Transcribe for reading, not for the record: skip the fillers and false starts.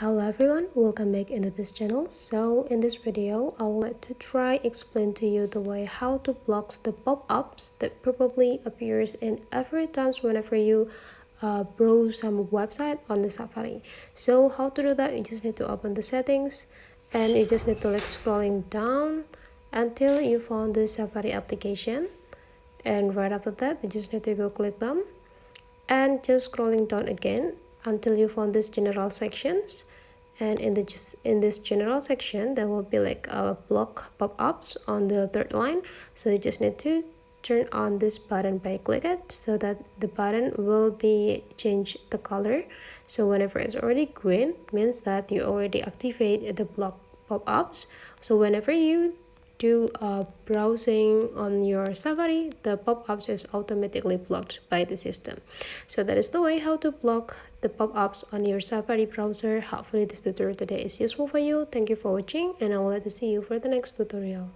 Hello everyone, welcome back into this channel. So in this video I would like to try explain to you the way how to block the pop-ups that probably appears in every times whenever you browse some website on the Safari. So how to do that? You just need to open the settings and you just need to scrolling down until you found the Safari application, and right after that you just need to go click them and just scrolling down again until you found this general sections. And in this general section there will be like a block pop-ups on the third line, so you just need to turn on this button by click it so that the button will be change the color. So whenever it's already green, it means that you already activate the block pop-ups. So whenever you do browsing on your Safari, the pop-ups is automatically blocked by the system. So that is the way how to block the pop-ups on your Safari browser. Hopefully this tutorial today is useful for you. Thank you for watching, and I will like to see you for the next tutorial.